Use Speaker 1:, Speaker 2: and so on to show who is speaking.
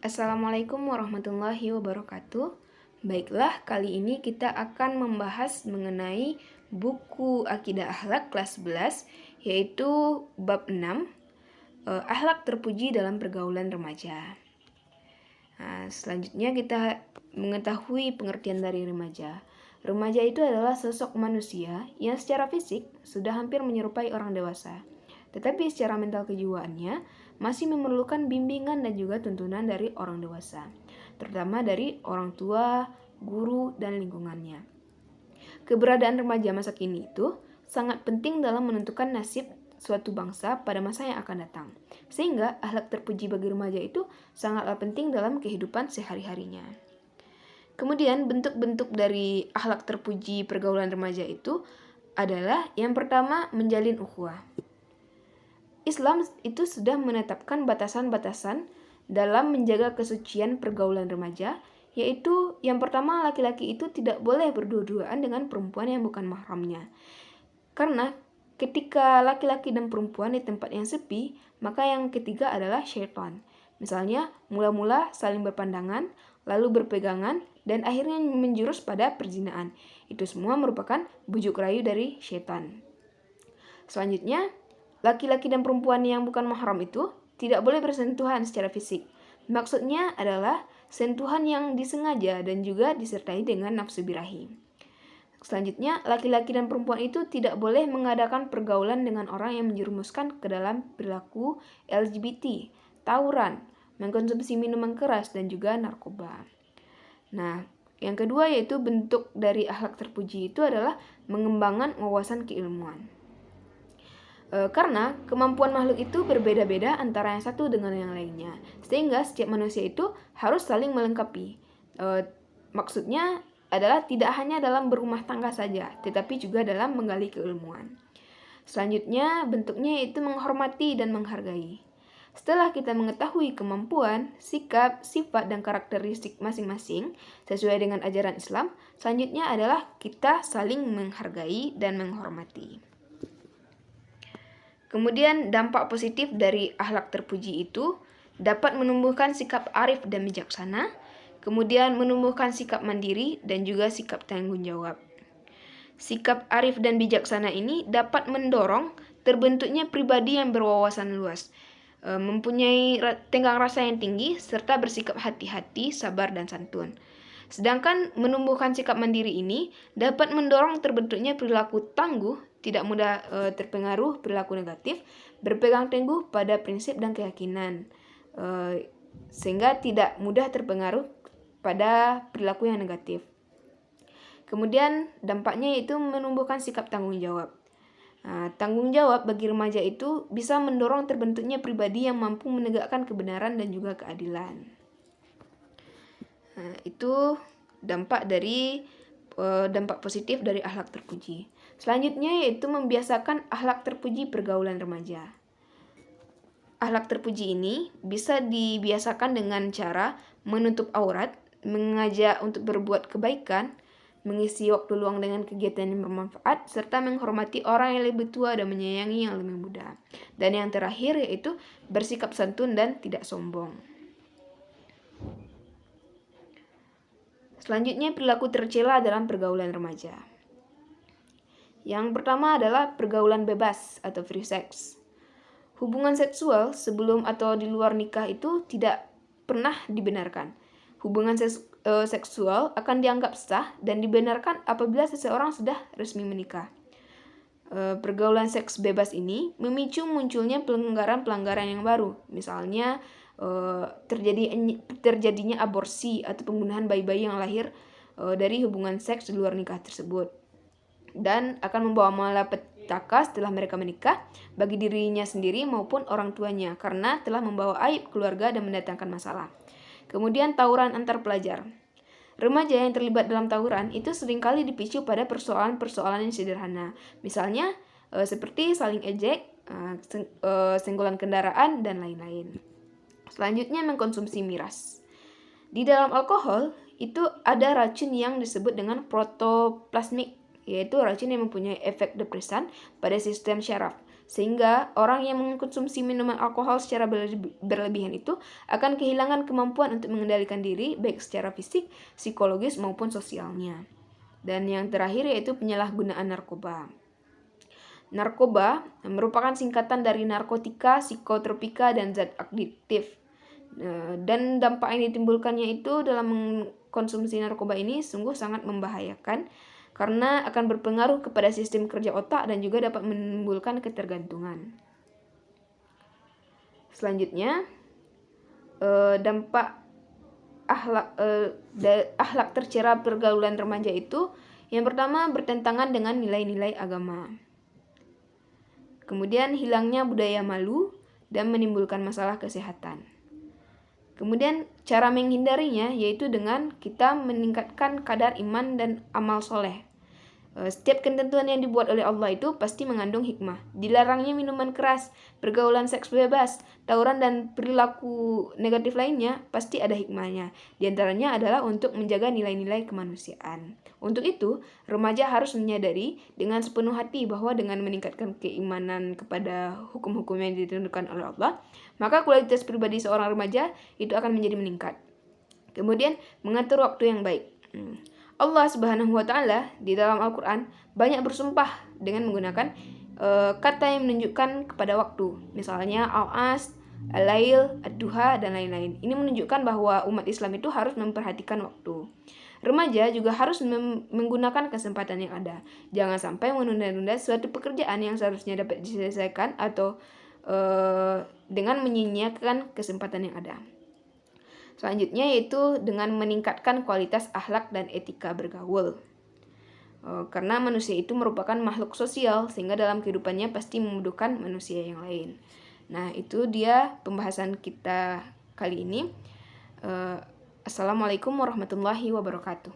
Speaker 1: Assalamualaikum warahmatullahi wabarakatuh. Baiklah, kali ini kita akan membahas mengenai buku Akidah Akhlak kelas 11, yaitu bab 6, Akhlak terpuji dalam pergaulan remaja. Nah, selanjutnya kita mengetahui pengertian dari remaja. Remaja itu adalah sosok manusia yang secara fisik sudah hampir menyerupai orang dewasa, tetapi secara mental kejiwaannya masih memerlukan bimbingan dan juga tuntunan dari orang dewasa, terutama dari orang tua, guru, dan lingkungannya. Keberadaan remaja masa kini itu sangat penting dalam menentukan nasib suatu bangsa pada masa yang akan datang. Sehingga akhlak terpuji bagi remaja itu sangatlah penting dalam kehidupan sehari-harinya. Kemudian bentuk-bentuk dari akhlak terpuji pergaulan remaja itu adalah yang pertama, menjalin ukhuwah. Islam itu sudah menetapkan batasan-batasan dalam menjaga kesucian pergaulan remaja, yaitu yang pertama, laki-laki itu tidak boleh berdua-duaan dengan perempuan yang bukan mahramnya. Karena ketika laki-laki dan perempuan di tempat yang sepi, maka yang ketiga adalah syaitan. Misalnya, mula-mula saling berpandangan, lalu berpegangan, dan akhirnya menjurus pada perzinaan. Itu semua merupakan bujuk rayu dari syaitan. Selanjutnya, laki-laki dan perempuan yang bukan mahram itu tidak boleh bersentuhan secara fisik. Maksudnya adalah sentuhan yang disengaja dan juga disertai dengan nafsu birahi. Selanjutnya, laki-laki dan perempuan itu tidak boleh mengadakan pergaulan dengan orang yang menjerumuskan ke dalam perilaku LGBT, tawuran, mengkonsumsi minuman keras, dan juga narkoba. Nah, yang kedua yaitu bentuk dari akhlak terpuji itu adalah mengembangkan wawasan keilmuan. Karena kemampuan makhluk itu berbeda-beda antara yang satu dengan yang lainnya, sehingga setiap manusia itu harus saling melengkapi. Maksudnya adalah tidak hanya dalam berumah tangga saja, tetapi juga dalam menggali keilmuan. Selanjutnya, bentuknya yaitu menghormati dan menghargai. Setelah kita mengetahui kemampuan, sikap, sifat, dan karakteristik masing-masing sesuai dengan ajaran Islam, selanjutnya adalah kita saling menghargai dan menghormati. Kemudian dampak positif dari akhlak terpuji itu dapat menumbuhkan sikap arif dan bijaksana, kemudian menumbuhkan sikap mandiri dan juga sikap tanggung jawab. Sikap arif dan bijaksana ini dapat mendorong terbentuknya pribadi yang berwawasan luas, mempunyai tenggang rasa yang tinggi, serta bersikap hati-hati, sabar, dan santun. Sedangkan menumbuhkan sikap mandiri ini dapat mendorong terbentuknya perilaku tangguh, tidak mudah terpengaruh perilaku negatif, berpegang teguh pada prinsip dan keyakinan, sehingga tidak mudah terpengaruh pada perilaku yang negatif. Kemudian dampaknya yaitu menumbuhkan sikap tanggung jawab. Tanggung jawab bagi remaja itu bisa mendorong terbentuknya pribadi yang mampu menegakkan kebenaran dan juga keadilan. Itu dampak positif dari akhlak terpuji. Selanjutnya yaitu membiasakan akhlak terpuji pergaulan remaja. Akhlak terpuji ini bisa dibiasakan dengan cara menutup aurat, mengajak untuk berbuat kebaikan, mengisi waktu luang dengan kegiatan yang bermanfaat, serta menghormati orang yang lebih tua dan menyayangi yang lebih muda. Dan yang terakhir yaitu bersikap santun dan tidak sombong. Selanjutnya, perilaku tercela dalam pergaulan remaja. Yang pertama adalah pergaulan bebas atau free sex. Hubungan seksual sebelum atau di luar nikah itu tidak pernah dibenarkan. Hubungan seksual akan dianggap sah dan dibenarkan apabila seseorang sudah resmi menikah. Pergaulan seks bebas ini memicu munculnya pelanggaran-pelanggaran yang baru, misalnya terjadinya aborsi atau pembunuhan bayi-bayi yang lahir dari hubungan seks di luar nikah tersebut, dan akan membawa malapetaka setelah mereka menikah bagi dirinya sendiri maupun orang tuanya, karena telah membawa aib keluarga dan mendatangkan masalah. Kemudian tawuran antar pelajar. Remaja yang terlibat dalam tawuran itu seringkali dipicu pada persoalan-persoalan yang sederhana, misalnya seperti saling ejek, senggolan kendaraan, dan lain-lain. Selanjutnya, mengkonsumsi miras. Di dalam alkohol itu ada racun yang disebut dengan protoplasmik, yaitu racun yang mempunyai efek depresan pada sistem syaraf, Sehingga orang yang mengkonsumsi minuman alkohol secara berlebihan itu akan kehilangan kemampuan untuk mengendalikan diri baik secara fisik, psikologis maupun sosialnya. Dan yang terakhir yaitu penyalahgunaan narkoba. Narkoba merupakan singkatan dari narkotika, psikotropika, dan zat adiktif. Dan dampak yang ditimbulkannya itu dalam mengkonsumsi narkoba ini sungguh sangat membahayakan karena akan berpengaruh kepada sistem kerja otak dan juga dapat menimbulkan ketergantungan. Selanjutnya, dampak akhlak tercela pergaulan remaja itu yang pertama bertentangan dengan nilai-nilai agama. Kemudian hilangnya budaya malu dan menimbulkan masalah kesehatan. Kemudian cara menghindarinya yaitu dengan kita meningkatkan kadar iman dan amal soleh. Setiap ketentuan yang dibuat oleh Allah itu pasti mengandung hikmah. Dilarangnya minuman keras, pergaulan seks bebas, tawuran dan perilaku negatif lainnya pasti ada hikmahnya. Di antaranya adalah untuk menjaga nilai-nilai kemanusiaan. Untuk itu, remaja harus menyadari dengan sepenuh hati bahwa dengan meningkatkan keimanan kepada hukum-hukum yang ditentukan oleh Allah, maka kualitas pribadi seorang remaja itu akan menjadi meningkat. Kemudian, mengatur waktu yang baik. Allah Subhanahu wa Ta'ala di dalam Al-Quran banyak bersumpah dengan menggunakan kata yang menunjukkan kepada waktu. Misalnya al-as, al-lail, ad-duha, dan lain-lain. Ini menunjukkan bahwa umat Islam itu harus memperhatikan waktu. Remaja juga harus menggunakan kesempatan yang ada. Jangan sampai menunda-nunda suatu pekerjaan yang seharusnya dapat diselesaikan atau dengan menyia-nyiakan kesempatan yang ada. Selanjutnya yaitu dengan meningkatkan kualitas akhlak dan etika bergaul. Karena manusia itu merupakan makhluk sosial sehingga dalam kehidupannya pasti membutuhkan manusia yang lain. Nah, itu dia pembahasan kita kali ini. Assalamualaikum warahmatullahi wabarakatuh.